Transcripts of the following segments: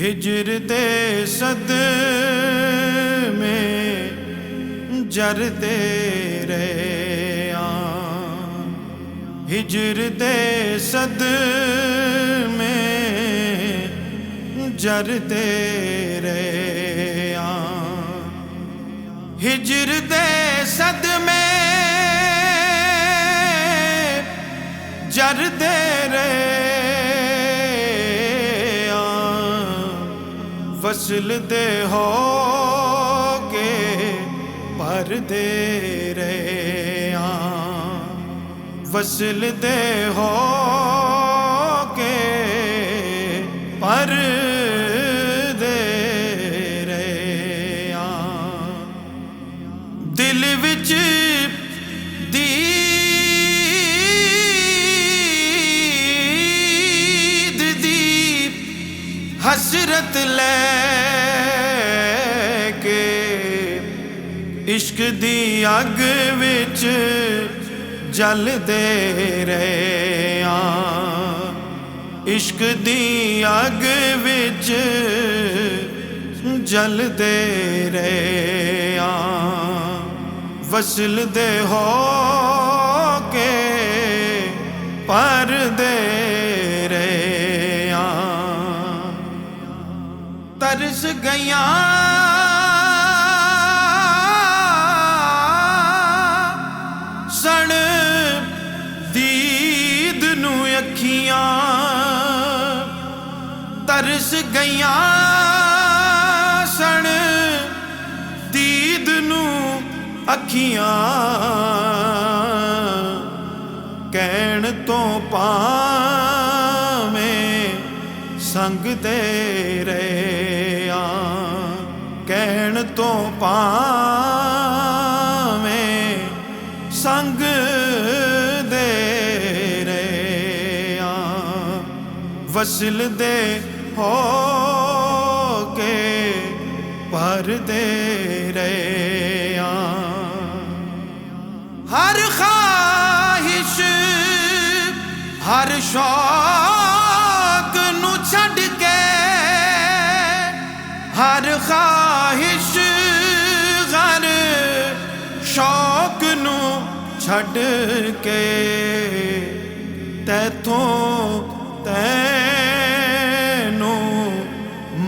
हिजर दे सदमे जरदे रहे हिजर दे सदमे जरदे रहे हिजर दे सदमे जरदे रहे वसल दे हो के पर दे रहे वसल दे हो के पर दे रहे दिल विच दीद दी हसरत लेके इश्क दी अग विच जलदे रहे इश्क दी अग विच जलदे रहे वसल दे हो के पर दे रहे तरस गया सण दीद नू अखियां तरस गया सण दीद नू अखियां कहण तो पावें संग दे रहे कहण तो पावें संग दे रहे वसल दे हो के पर दे रहे हर ख्वाहिश हर शौक नू छड़ के हर ख्वाहिश हर शौक नू छड़ के तैथों तैनू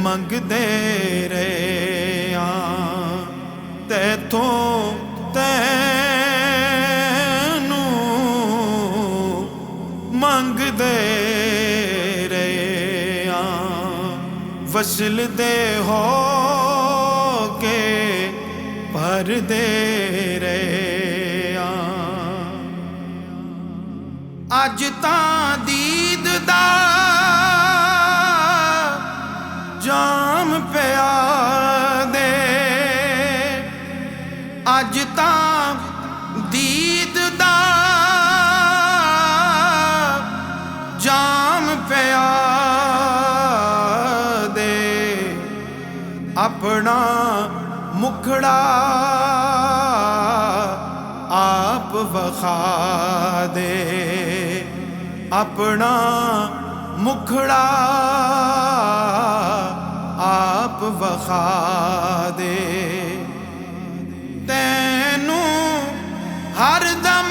मंगदे रहे तैथों तैनू मंगदे रहे वसल दे हो के पर दे रहे अज तां दीद दा जाम पिया दे अज तां दीद दा जाम पिया दे अपना मुखड़ा आप वखा दे अपना मुखड़ा आप वखा दे तैनू हर दम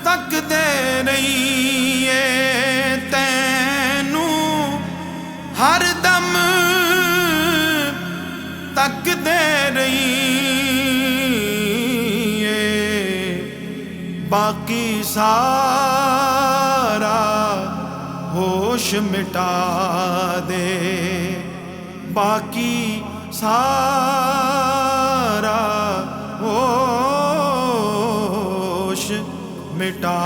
तक दे रही तैनू हर दम तक दे रही बाकी सारा होश मिटा दे बाकी सारा होश मिटा